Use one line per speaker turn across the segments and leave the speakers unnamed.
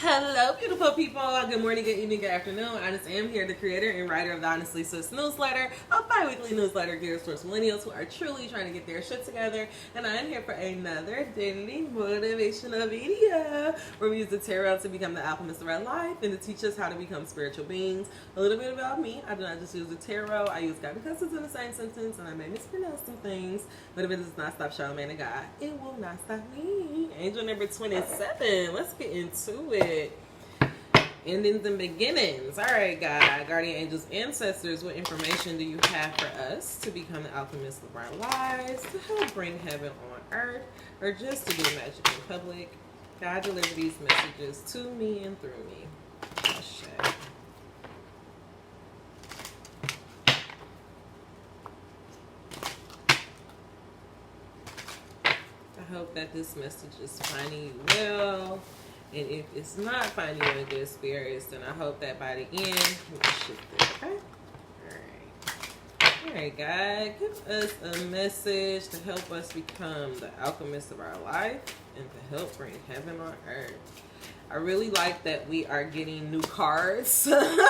Hello, beautiful people. Good morning, good evening, good afternoon. I just am here, the creator and writer of the Honestly Sis newsletter, a bi-weekly newsletter geared towards millennials who are truly trying to get their shit together. And I am here for another daily motivational video where we use the tarot to become the alchemist of our life and to teach us how to become spiritual beings. A little bit about me: I do not just use the tarot. I use God because it's in the same sentence, and I may mispronounce some things. But if it does not stop Charlamagne and God, it will not stop me. Angel number 27. Let's get into it. Endings and beginnings. All right, God, guardian angels, ancestors, what information do you have for us to become the alchemist of our lives, to help bring heaven on earth, or just to do magic in public? God, deliver these messages to me and through me. Ashe. I hope that this message is finding you well. And if it's not finding you in good spirits, then I hope that by the end, we can shift it, okay? All right, God, give us a message to help us become the alchemist of our life and to help bring heaven on earth. I really like that we are getting new cards. Yeah,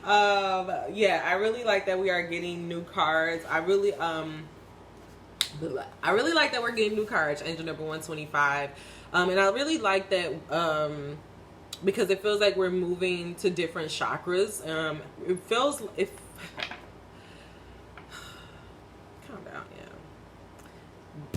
I really like that we are getting new cards. I really like that we're getting new cards, angel number 125. And I really like that because it feels like we're moving to different chakras. It feels, if calm down, yeah.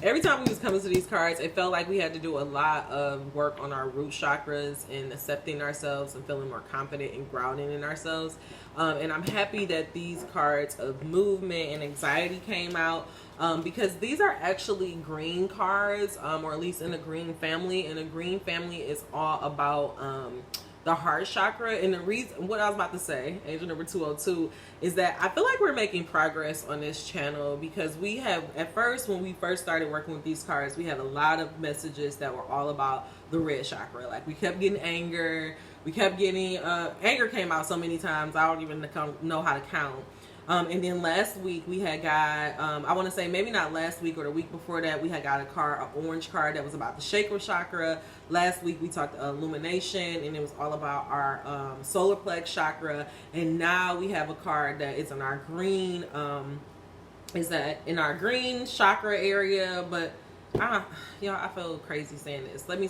Every time we was coming to these cards, it felt like we had to do a lot of work on our root chakras and accepting ourselves and feeling more confident and grounding in ourselves. And I'm happy that these cards of movement and anxiety came out. Because these are actually green cards, or at least in the green family. And the green family is all about the heart chakra. And the reason, what I was about to say, angel number 202, is that I feel like we're making progress on this channel, because we have, at first, when we first started working with these cards, we had a lot of messages that were all about the red chakra. Like, we kept getting anger. We kept getting, anger came out so many times, I don't even know how to count. And then last week we had got, I want to say maybe not last week or the week before that, we had got an orange card that was about the sacral chakra. Last week we talked illumination, and it was all about our solar plex chakra. And now we have a card that is in our green, is that in our green chakra area. But y'all, I feel crazy saying this. Let me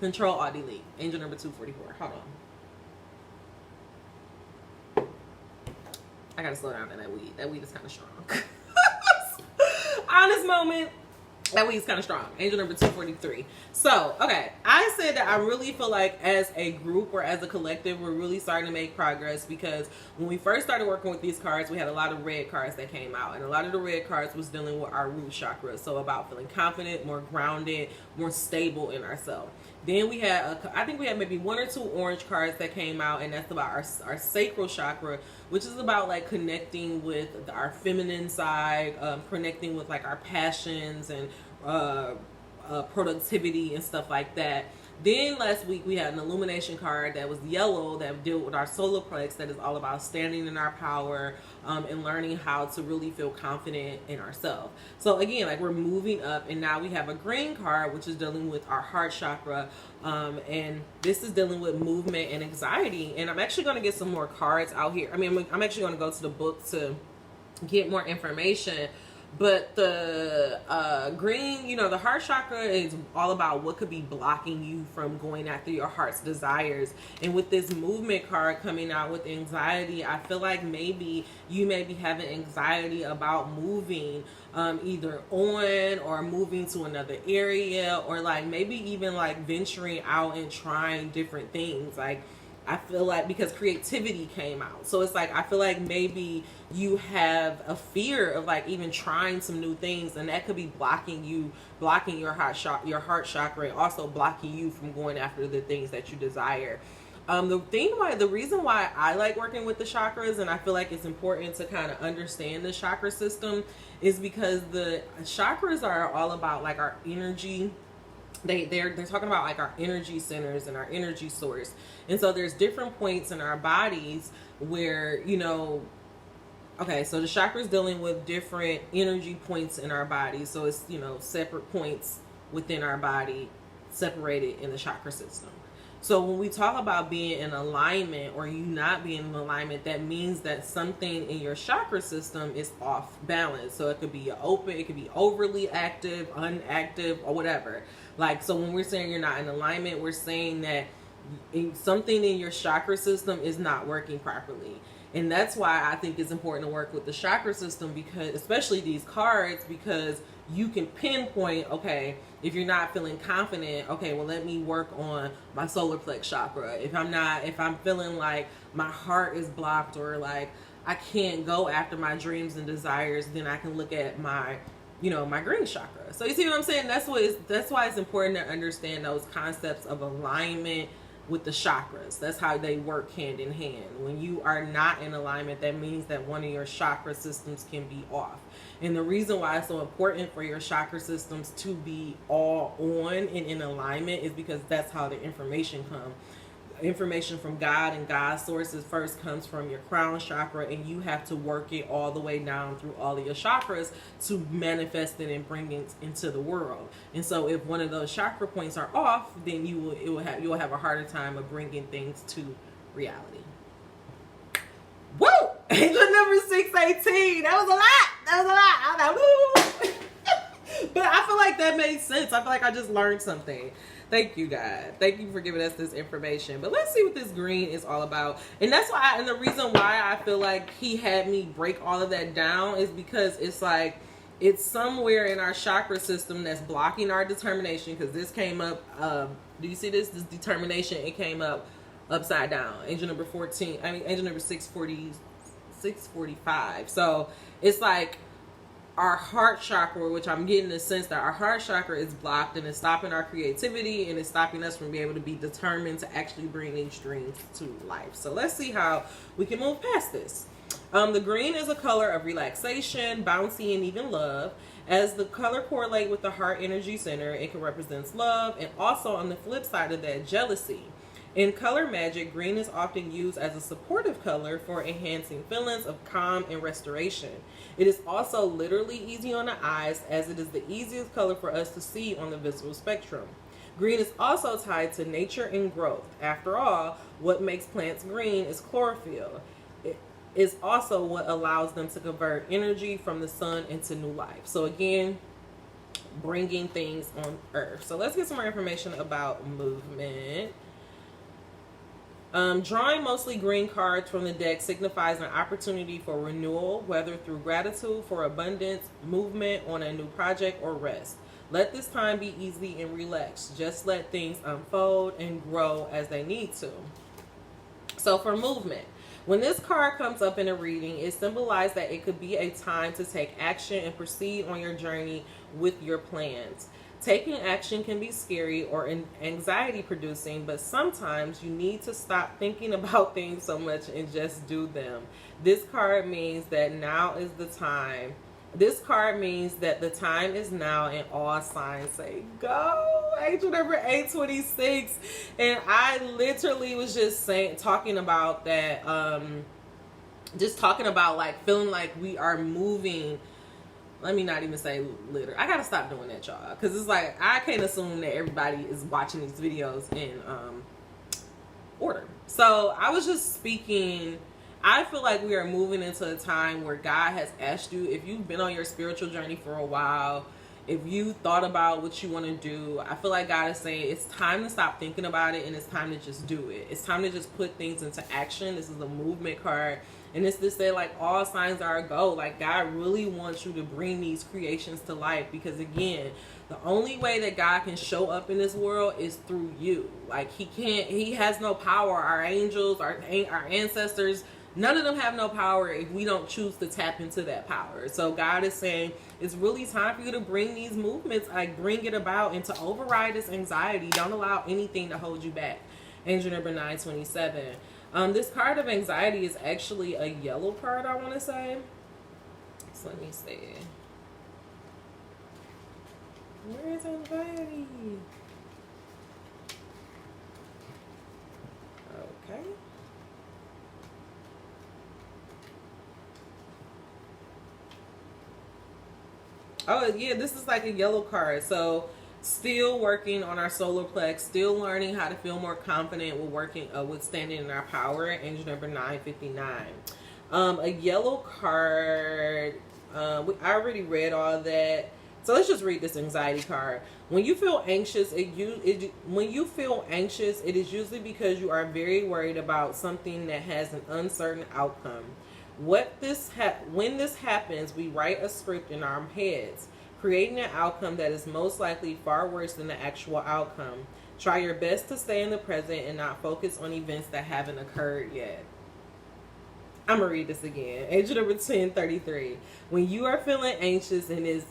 control alt delete. Angel number 244. Hold on. I gotta slow down on that weed. That weed is kind of strong. Honest moment. That weed is kind of strong. Angel number 243. So, okay. I said that I really feel like as a group or as a collective, we're really starting to make progress, because when we first started working with these cards, we had a lot of red cards that came out. And a lot of the red cards was dealing with our root chakra. So about feeling confident, more grounded, more stable in ourselves. Then we had, I think we had maybe one or two orange cards that came out, and that's about our sacral chakra, which is about like connecting with our feminine side, connecting with like our passions and productivity and stuff like that. Then last week we had an illumination card that was yellow that dealt with our solar plex, that is all about standing in our power, and learning how to really feel confident in ourselves. So again, like, we're moving up, and now we have a green card, which is dealing with our heart chakra, and this is dealing with movement and anxiety. And I'm actually going to get some more cards out here. I mean, I'm actually going to go to the book to get more information. But the green, you know, the heart chakra is all about what could be blocking you from going after your heart's desires. And with this movement card coming out with anxiety, I feel like maybe you may be having anxiety about moving, either on or moving to another area, or like maybe even like venturing out and trying different things. Like, I feel like, because creativity came out, so it's like I feel like maybe you have a fear of like even trying some new things, and that could be blocking your heart chakra, and also blocking you from going after the things that you desire. The reason why I like working with the chakras, and I feel like it's important to kind of understand the chakra system, is because the chakras are all about like our energy. They're talking about like our energy centers and our energy source. And so there's different points in our bodies where, you know, okay, so the chakras dealing with different energy points in our body. So it's, you know, separate points within our body separated in the chakra system. So when we talk about being in alignment or you not being in alignment, that means that something in your chakra system is off balance. So it could be open, it could be overly active, unactive, or whatever. Like, so when we're saying you're not in alignment, we're saying that something in your chakra system is not working properly. And that's why I think it's important to work with the chakra system, because especially these cards, because you can pinpoint, okay, if you're not feeling confident, okay, well, let me work on my solar plex chakra. If I'm feeling like my heart is blocked, or like I can't go after my dreams and desires, then I can look at my, my green chakra. So you see what I'm saying? That's why it's important to understand those concepts of alignment with the chakras. That's how they work hand in hand. When you are not in alignment, that means that one of your chakra systems can be off. And the reason why it's so important for your chakra systems to be all on and in alignment is because that's how the information comes. Information from God and God's sources first comes from your crown chakra, and you have to work it all the way down through all of your chakras to manifest it and bring it into the world. And so if one of those chakra points are off, then you will have a harder time of bringing things to reality. Woo! Angel number 618. That was a lot. I was like, woo! But I feel like that made sense. I feel like I just learned something. Thank you, God. Thank you for giving us this information. But let's see what this green is all about. And that's why, and the reason why I feel like he had me break all of that down is because it's like, it's somewhere in our chakra system that's blocking our determination. Because this came up, do you see this? This determination, it came up upside down. Angel number 645. So it's like, our heart chakra, which I'm getting the sense that our heart chakra is blocked, and it's stopping our creativity, and it's stopping us from being able to be determined to actually bring these dreams to life. So let's see how we can move past this. The green is a color of relaxation, bouncy, and even love. As the color correlate with the heart energy center, it can represent love, and also on the flip side of that, jealousy. In color magic, green is often used as a supportive color for enhancing feelings of calm and restoration. It is also literally easy on the eyes, as it is the easiest color for us to see on the visual spectrum. Green is also tied to nature and growth. After all, what makes plants green is chlorophyll. It is also what allows them to convert energy from the sun into new life. So again, bringing things on earth. So let's get some more information about movement. Drawing mostly green cards from the deck signifies an opportunity for renewal, whether through gratitude for abundance, movement on a new project, or rest. Let this time be easy and relaxed. Just let things unfold and grow as they need to. So for movement, when this card comes up in a reading, it symbolizes that it could be a time to take action and proceed on your journey with your plans. Taking action can be scary or anxiety producing, but sometimes you need to stop thinking about things so much and just do them. This card means that now is the time. This card means that the time is now, and all signs say go. Angel number 826. And I literally was just talking about that, just talking about like feeling like we are moving. Let me not even say litter. I gotta stop doing that, y'all, because it's like I can't assume that everybody is watching these videos in order. So I was just speaking. I feel like we are moving into a time where God has asked you, if you've been on your spiritual journey for a while, if you thought about what you want to do, I feel like God is saying it's time to stop thinking about it, and it's time to just do it. It's time to just put things into action. This is a movement card. And it's to say, like, all signs are a go. Like, God really wants you to bring these creations to life, because, again, the only way that God can show up in this world is through you. Like, he has no power. Our angels, our ancestors, none of them have no power if we don't choose to tap into that power. So God is saying it's really time for you to bring these movements, like bring it about, and to override this anxiety. Don't allow anything to hold you back. Angel number 927. This card of anxiety is actually a yellow card, I want to say. So let me see. Where is anxiety? Okay. Oh, yeah, this is like a yellow card. So Still working on our solar plex, still learning how to feel more confident with working with standing in our power. Angel number 959. A yellow card. I already read all that. So let's just read this anxiety card. When you feel anxious, when you feel anxious, it is usually because you are very worried about something that has an uncertain outcome. When this happens, we write a script in our heads, creating an outcome that is most likely far worse than the actual outcome. Try your best to stay in the present and not focus on events that haven't occurred yet. I'm gonna read this again. Angel number 1033. When you are feeling anxious, it is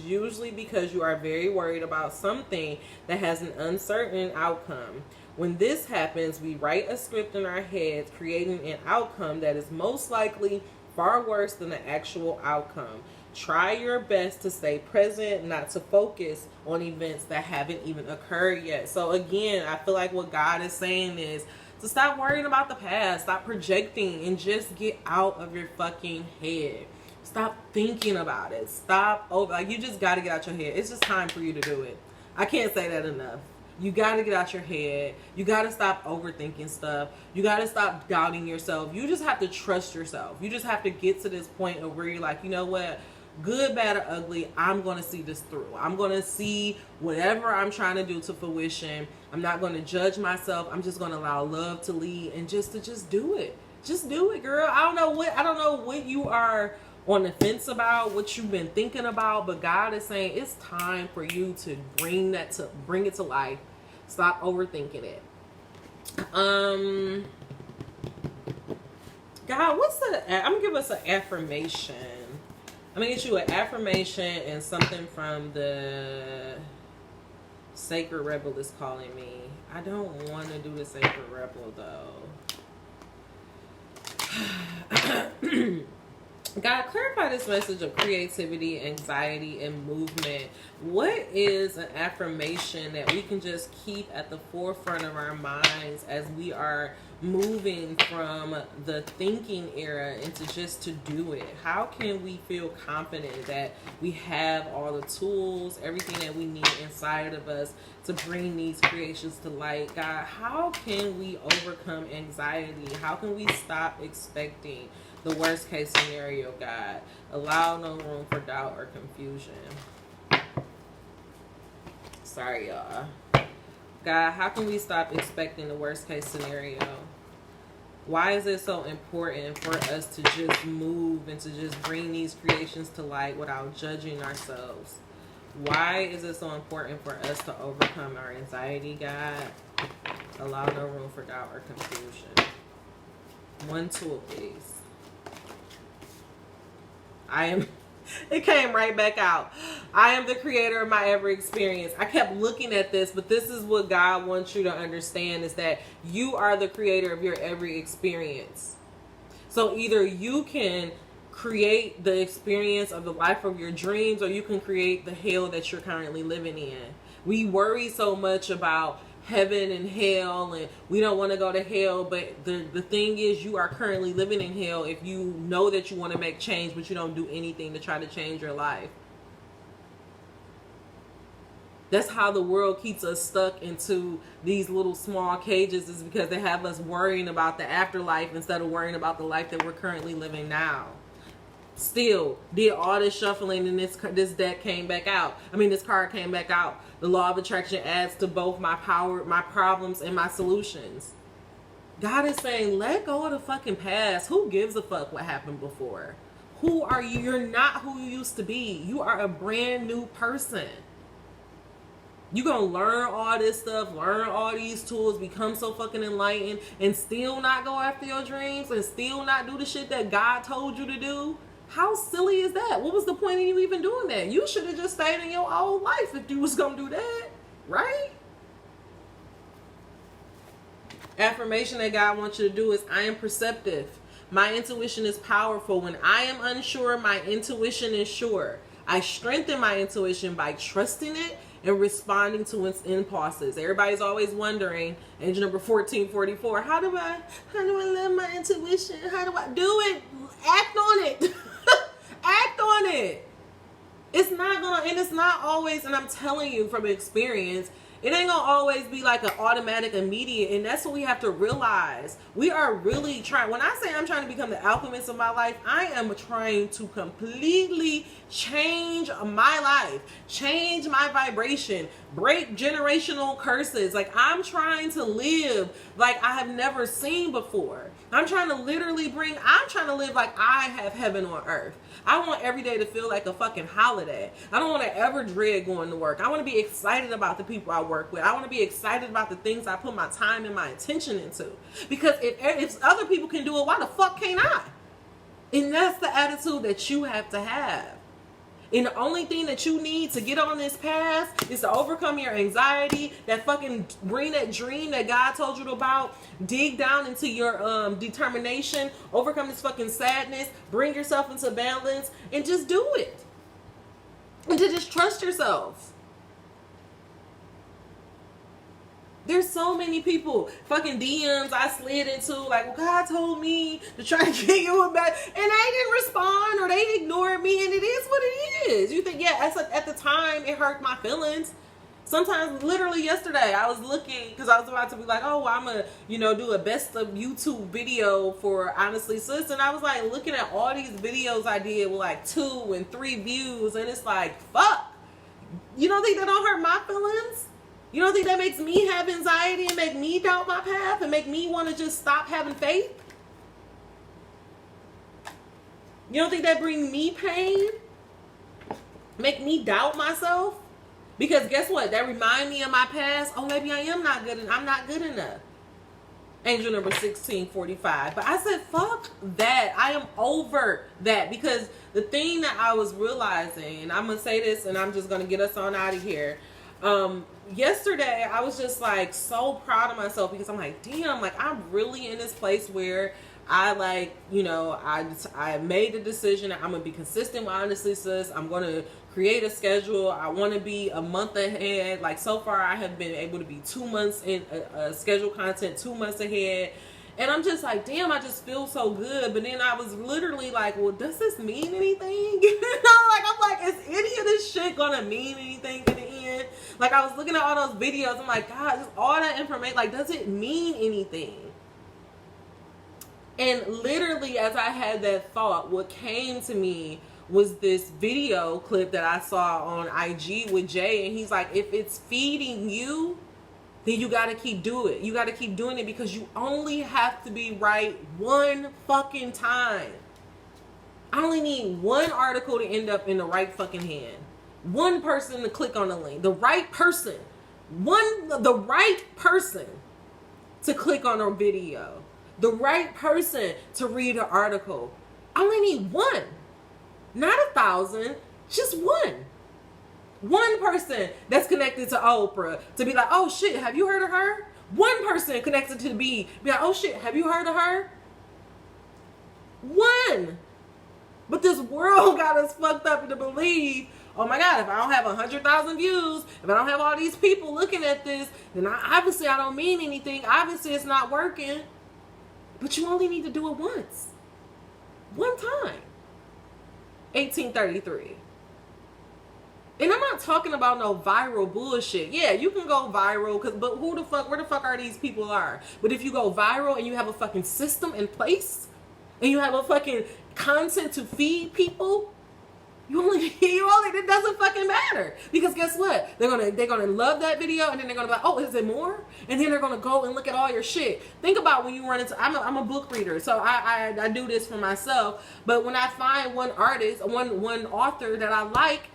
usually because you are very worried about something that has an uncertain outcome. When this happens, we write a script in our heads, creating an outcome that is most likely far worse than the actual outcome. Try your best to stay present, not to focus on events that haven't even occurred yet. So again, I feel like what God is saying is to stop worrying about the past, stop projecting, and just get out of your fucking head. Stop thinking about it. You just got to get out your head. It's just time for you to do it. I can't say that enough. You got to get out your head. You got to stop overthinking stuff. You got to stop doubting yourself. You just have to trust yourself. You just have to get to this point of where you're like, you know what? Good, bad, or ugly, I'm going to see this through. I'm going to see whatever I'm trying to do to fruition. I'm not going to judge myself. I'm just going to allow love to lead and just do it. Just do it, girl. I don't know what you are on the fence about, what you've been thinking about, but God is saying it's time for you to bring it to life. Stop overthinking it. God, I'm gonna give us an affirmation. I'm gonna get you an affirmation and something from the Sacred Rebel is calling me. I don't want to do the Sacred Rebel though. God, clarify this message of creativity, anxiety, and movement. What is an affirmation that we can just keep at the forefront of our minds as we are moving from the thinking era into just to do it? How can we feel confident that we have all the tools, everything that we need inside of us to bring these creations to light? God, how can we overcome anxiety? How can we stop expecting the worst case scenario, God? Allow no room for doubt or confusion. Sorry, y'all. God, how can we stop expecting the worst case scenario? Why is it so important for us to just move and to just bring these creations to light without judging ourselves? Why is it so important for us to overcome our anxiety, God? Allow no room for doubt or confusion. One tool, please. It came right back out. I am the creator of my every experience. I kept looking at this, but this is what God wants you to understand, is that you are the creator of your every experience. So either you can create the experience of the life of your dreams, or you can create the hell that you're currently living in. We worry so much about heaven and hell, and we don't want to go to hell, but the thing is, you are currently living in hell if you know that you want to make change, but you don't do anything to try to change your life. That's how the world keeps us stuck into these little small cages, is because they have us worrying about the afterlife instead of worrying about the life that we're currently living now. Still did all this shuffling, and this deck came back out. This card came back out. The law of attraction adds to both my power, my problems, and my solutions. God is saying, let go of the fucking past. Who gives a fuck what happened before? Who are you? You're not who you used to be. You are a brand new person. You're going to learn all this stuff, learn all these tools, become so fucking enlightened, and still not go after your dreams, and still not do the shit that God told you to do? How silly is that? What was the point of you even doing that? You should have just stayed in your old life if you was going to do that, right? Affirmation that God wants you to do is, I am perceptive. My intuition is powerful. When I am unsure, my intuition is sure. I strengthen my intuition by trusting it and responding to its impulses. Everybody's always wondering, angel number 1444, how do I love my intuition? How do I do it? Act on it. Act on it. It's not gonna, and it's not always, and I'm telling you from experience, it ain't gonna always be like an automatic immediate. And that's what we have to realize. We are really trying, when I say I'm trying to become the alchemist of my life, I am trying to completely change my life, change my vibration, break generational curses. Like, I'm trying to live like I have never seen before. I'm trying to literally I'm trying to live like I have heaven on earth. I want every day to feel like a fucking holiday. I don't want to ever dread going to work. I want to be excited about the people I work with. I want to be excited about the things I put my time and my attention into. Because if other people can do it, why the fuck can't I? And that's the attitude that you have to have. And the only thing that you need to get on this path is to overcome your anxiety, that fucking bring that dream that God told you about, dig down into your determination, overcome this fucking sadness, bring yourself into balance, and just do it. And to just trust yourself. There's so many people, fucking DMs I slid into, like, well, God told me to try to get you back, and they didn't respond, or they ignored me, and it is what it is. You think, yeah, at the time, it hurt my feelings. Sometimes, literally yesterday, I was looking, because I was about to be like, oh, well, I'm going to, do a best of YouTube video for Honestly Sis, and I was, like, looking at all these videos I did with, like, 2 and 3 views, and it's like, fuck. You don't think that don't hurt my feelings? You don't think that makes me have anxiety and make me doubt my path and make me want to just stop having faith? You don't think that brings me pain? Make me doubt myself? Because guess what? That remind me of my past. Oh, maybe I am not good, and I'm not good enough. Angel number 1645. But I said, fuck that. I am over that. Because the thing that I was realizing, and I'm going to say this and I'm just going to get us on out of here. Yesterday I was just like so proud of myself because I'm like, damn, like I'm really in this place where I like, I made the decision that I'm gonna be consistent with Honestly Sis. I'm gonna create a schedule. I want to be a month ahead. Like so far I have been able to be 2 months in schedule content 2 months ahead. And I'm just like, damn, I just feel so good. But then I was literally like, well, does this mean anything? I'm like, is any of this shit gonna mean anything in the end? Like, I was looking at all those videos. I'm like, God, just all that information, like, does it mean anything? And literally, as I had that thought, what came to me was this video clip that I saw on IG with Jay. And he's like, if it's feeding you, then you got to keep doing it. You got to keep doing it because you only have to be right one fucking time. I only need one article to end up in the right fucking hand. One person to click on the link. The right person. The right person to click on a video. The right person to read an article. I only need one. Not 1,000. Just one. One person that's connected to Oprah to be like, oh shit, have you heard of her? One person connected to be like, oh shit, have you heard of her? One. But this world got us fucked up to believe, oh my God, if I don't have 100,000 views, if I don't have all these people looking at this, then obviously I don't mean anything. Obviously it's not working. But you only need to do it once. One time. 1833. And I'm not talking about no viral bullshit. Yeah, you can go viral, but where the fuck are these people are? But if you go viral and you have a fucking system in place, and you have a fucking content to feed people, it doesn't fucking matter. Because guess what? They're gonna love that video, and then they're gonna be like, oh, is it more? And then they're gonna go and look at all your shit. Think about when you run into, I'm a book reader, so I do this for myself. But when I find one artist, one author that I like,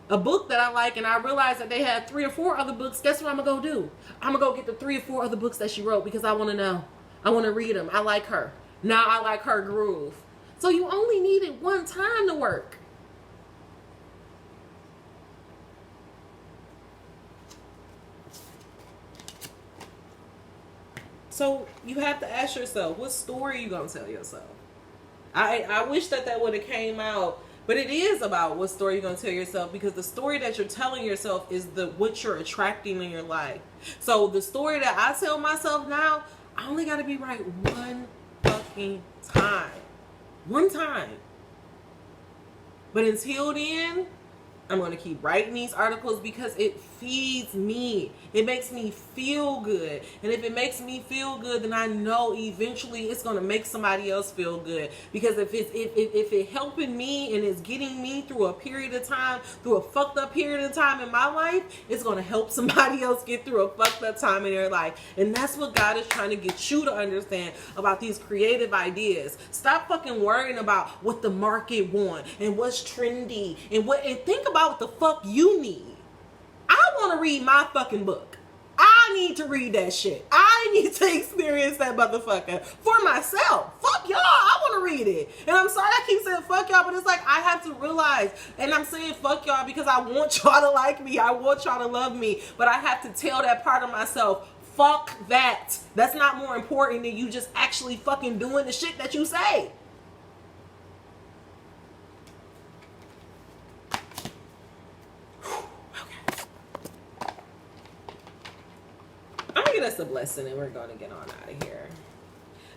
a book that I like, and I realize that they have 3 or 4 other books, guess what I'm gonna go do? I'm gonna go get the 3 or 4 other books that she wrote because I want to know. I want to read them. I like her. Now I like her groove. So you only needed one time to work. So you have to ask yourself, what story are you gonna tell yourself? I wish that would have came out. But it is about what story you're going to tell yourself, because the story that you're telling yourself is what you're attracting in your life. So the story that I tell myself now, I only got to be right one fucking time. One time. But until then, I'm going to keep writing these articles because it feeds me. It makes me feel good. And if it makes me feel good, then I know eventually it's going to make somebody else feel good. Because if it's helping me and it's getting me through a period of time, through a fucked up period of time in my life, it's going to help somebody else get through a fucked up time in their life. And that's what God is trying to get you to understand about these creative ideas. Stop fucking worrying about what the market wants and what's trendy and think about what the fuck you need. I want to read my fucking book. I need to read that shit. I need to experience that motherfucker for myself. Fuck y'all. I want to read it. And I'm sorry I keep saying fuck y'all, but it's like I have to realize, and I'm saying fuck y'all because I want y'all to like me. I want y'all to love me. But I have to tell that part of myself, fuck that. That's not more important than you just actually fucking doing the shit that you say. I'm gonna get us a blessing and we're gonna get on out of here.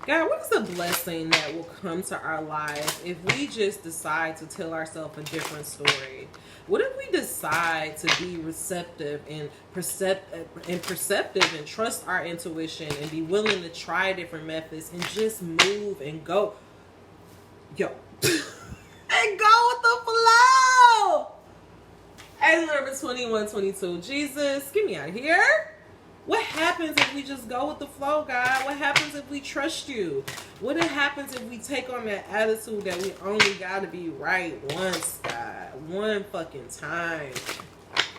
God, what is a blessing that will come to our lives if we just decide to tell ourselves a different story? What if we decide to be receptive and perceptive and trust our intuition and be willing to try different methods and just move and go? Yo. And go with the flow. As number 2122, Jesus, get me out of here. What happens if we just go with the flow, God? What happens if we trust you? What happens if we take on that attitude that we only got to be right once, God? One fucking time.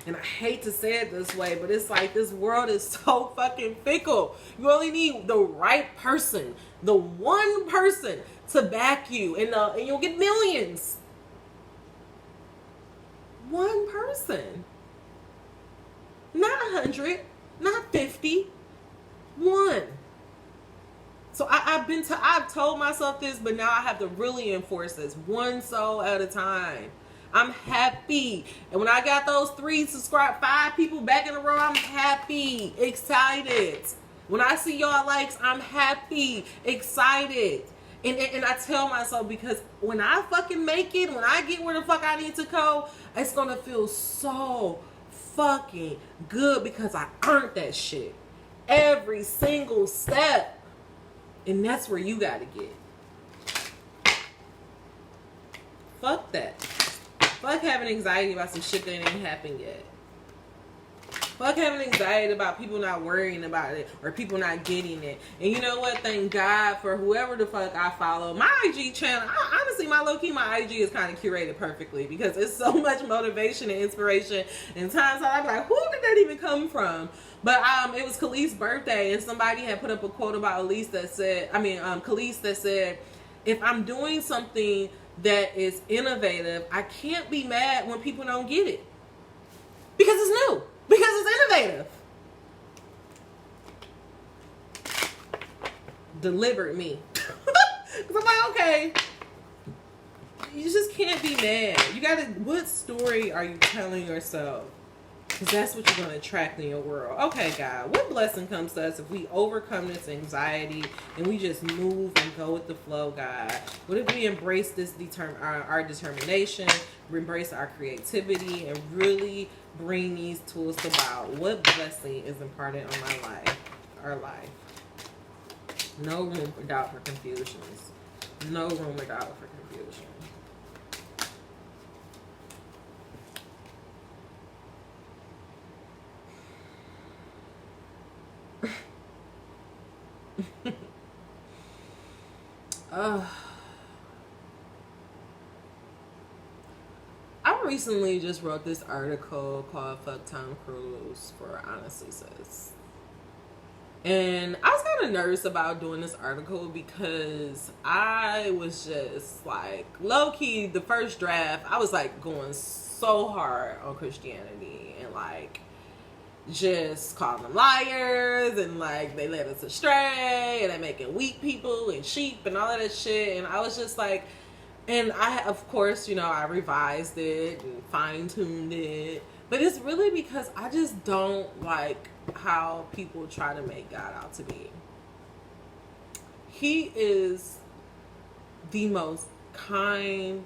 And I hate to say it this way, but it's like this world is so fucking fickle. You only need the right person, the one person to back you, and you'll get millions. One person. Not 100. Not 50. One. So I've told myself this, but now I have to really enforce this. One soul at a time. I'm happy. And when I got those 5 people back in a row, I'm happy, excited. When I see y'all likes, I'm happy, excited. And I tell myself, because when I fucking make it, when I get where the fuck I need to go, it's going to feel so fucking good because I earned that shit every single step. And that's where you gotta get. Fuck that. Fuck having anxiety about some shit that ain't happened yet. Fuck having anxiety about people not worrying about it or people not getting it. And you know what? Thank God for whoever the fuck I follow. My IG channel, honestly, my IG is kind of curated perfectly because it's so much motivation and inspiration. And times I'm like, who did that even come from? But it was Khalees's birthday, and somebody had put up a quote about Khalees that said, if I'm doing something that is innovative, I can't be mad when people don't get it. Because it's new. Because it's innovative. Delivered me. Because I'm like, okay, you just can't be mad. You gotta, what story are you telling yourself? Because that's what you're going to attract in your world. Okay, God, what blessing comes to us if we overcome this anxiety and we just move and go with the flow, God? What if we embrace this our determination, embrace our creativity, and really bring these tools about? What blessing is imparted on my life, our life? No room for doubt or confusions. No room for doubt for confusion. I recently just wrote this article called Fuck Tom Cruise for Honestly Sis. And I was kind of nervous about doing this article because I was just like, low-key, the first draft, I was like going so hard on Christianity and like just calling them liars and like they led us astray and they're making weak people and sheep and all of that shit. And I was just like, and I, of course, I revised it and fine-tuned it, but it's really because I just don't like how people try to make God out to be. He is the most kind,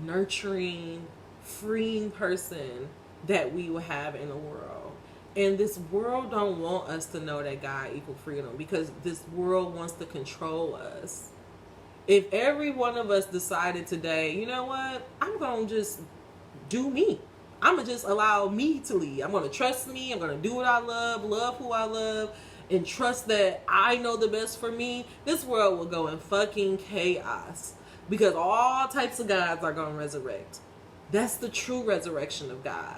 nurturing, freeing person that we will have in the world. And this world don't want us to know that God equal freedom, because this world wants to control us. If every one of us decided today, you know what, I'm going to just do me. I'm going to just allow me to lead. I'm going to trust me. I'm going to do what I love who I love, and trust that I know the best for me. This world will go in fucking chaos, because all types of gods are going to resurrect. That's the true resurrection of God.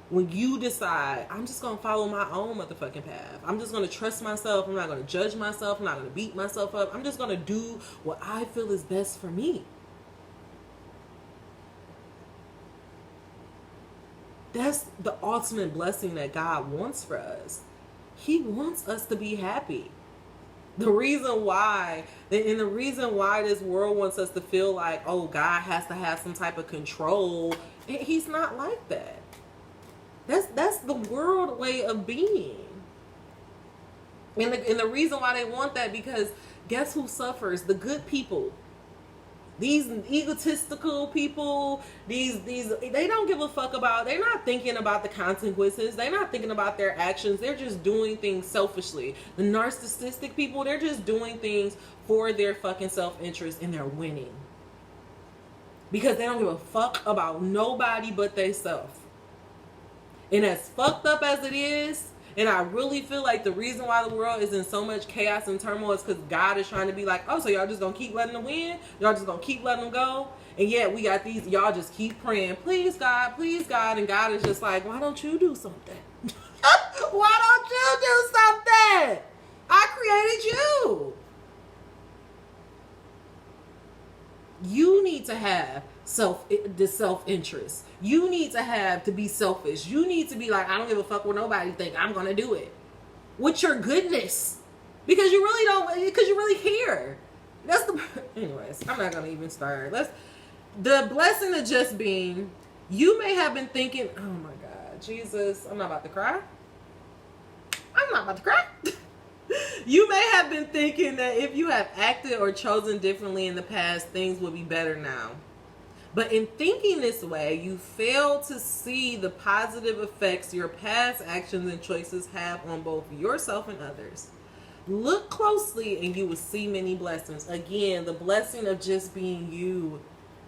When you decide, I'm just going to follow my own motherfucking path. I'm just going to trust myself. I'm not going to judge myself. I'm not going to beat myself up. I'm just going to do what I feel is best for me. That's the ultimate blessing that God wants for us. He wants us to be happy. The reason why this world wants us to feel like, oh, God has to have some type of control. He's not like that. That's the world way of being. And the reason why they want that, because guess who suffers? The good people. These egotistical people, these they don't give a fuck about, they're not thinking about the consequences. They're not thinking about their actions. They're just doing things selfishly. The narcissistic people, they're just doing things for their fucking self-interest, and they're winning. Because they don't give a fuck about nobody but themselves. And as fucked up as it is, and I really feel like the reason why the world is in so much chaos and turmoil is because God is trying to be like, oh, so y'all just gonna keep letting them win? Y'all just gonna keep letting them go? And yet we got these, y'all just keep praying, please God, and God is just like, why don't you do something? Why don't you do something? I created you. You need to have self-interest. You need to be selfish. You need to be like, I don't give a fuck what nobody think. I'm gonna do it with your goodness, because you really don't. Because you really care. That's the. Anyways, I'm not gonna even start. The blessing of just being. You may have been thinking, oh my God, Jesus, I'm not about to cry. I'm not about to cry. You may have been thinking that if you have acted or chosen differently in the past, things will be better now. But in thinking this way, you fail to see the positive effects your past actions and choices have on both yourself and others. Look closely and you will see many blessings. Again, the blessing of just being you.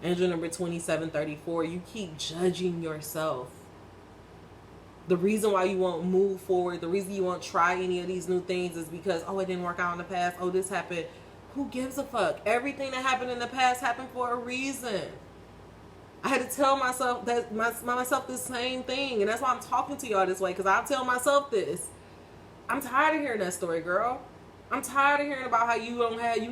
Angel number 2734, you keep judging yourself. The reason why you won't move forward, the reason you won't try any of these new things is because, oh, it didn't work out in the past. Oh, this happened. Who gives a fuck? Everything that happened in the past happened for a reason. I had to tell myself myself the same thing. And that's why I'm talking to y'all this way, because I'll tell myself this. I'm tired of hearing that story, girl. I'm tired of hearing about how you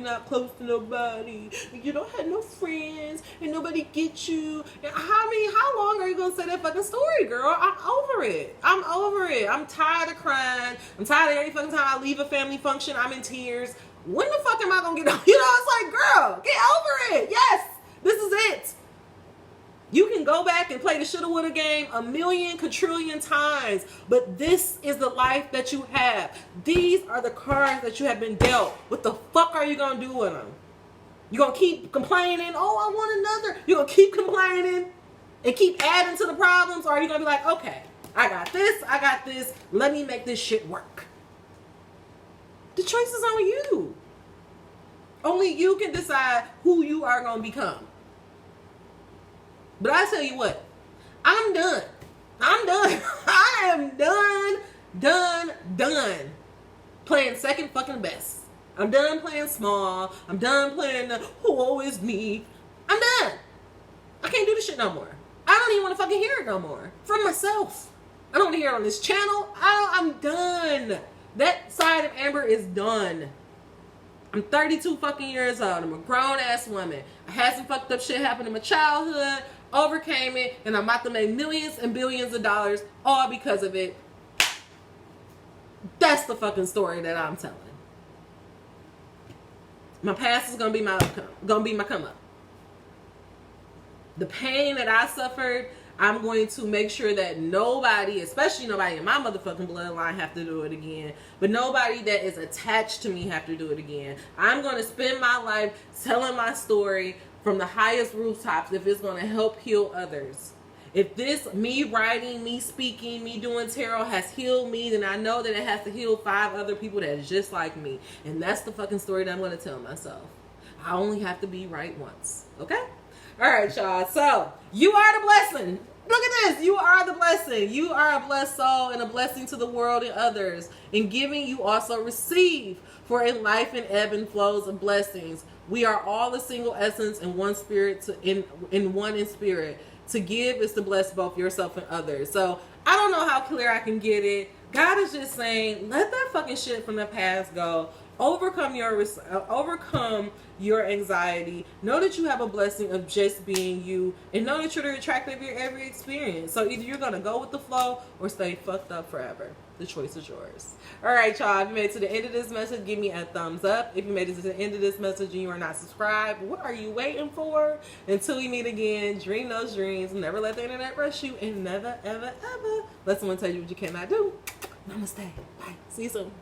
not close to nobody, you don't have no friends, and nobody gets you. And how long are you gonna say that fucking story, girl? I'm over it. I'm tired of crying. I'm tired of every fucking time I leave a family function, I'm in tears. When the fuck am I gonna get over? It's like, girl, get over it. Yes, this is it. You can go back and play the shoulda woulda game a million quadrillion times, but this is the life that you have. These are the cards that you have been dealt. What the fuck are you gonna do with them? You gonna keep complaining? Oh, I want another. You gonna keep complaining and keep adding to the problems, or are you gonna be like, okay, I got this. Let me make this shit work. The choice is on you. Only you can decide who you are gonna become. But I tell you what, I'm done. I am done playing second fucking best. I'm done playing small. I'm done playing the woe is me. I'm done. I can't do this shit no more. I don't even want to fucking hear it no more. From myself. I don't want to hear it on this channel. I'm done. That side of Amber is done. I'm 32 fucking years old. I'm a grown ass woman. I had some fucked up shit happen in my childhood. Overcame it, and I'm about to make millions and billions of dollars all because of it. That's the fucking story that I'm telling. My past is gonna be my come up. The pain that I suffered, I'm going to make sure that nobody, especially nobody in my motherfucking bloodline, have to do it again. But nobody that is attached to me have to do it again. I'm going to spend my life telling my story from the highest rooftops if it's going to help heal others. If this, me writing, me speaking, me doing tarot has healed me, then I know that it has to heal 5 other people that is just like me. And that's the fucking story that I'm going to tell myself. I only have to be right once. Okay? All right, y'all. So, you are the blessing. Look at this. You are the blessing. You are a blessed soul and a blessing to the world and others. In giving, you also receive. For in life and ebb and flows of blessings, we are all a single essence in one spirit, in one in spirit. To give is to bless both yourself and others. So I don't know how clear I can get it. God is just saying, let that fucking shit from the past go. Overcome your anxiety. Know that you have a blessing of just being you, and know that you're the attractor of your every experience. So either you're gonna go with the flow or stay fucked up forever. The choice is yours. All right, y'all. If you made it to the end of this message, give me a thumbs up. If you made it to the end of this message and you are not subscribed, what are you waiting for? Until we meet again, dream those dreams. Never let the internet rush you, and never, ever, ever let someone tell you what you cannot do. Namaste. Bye. See you soon.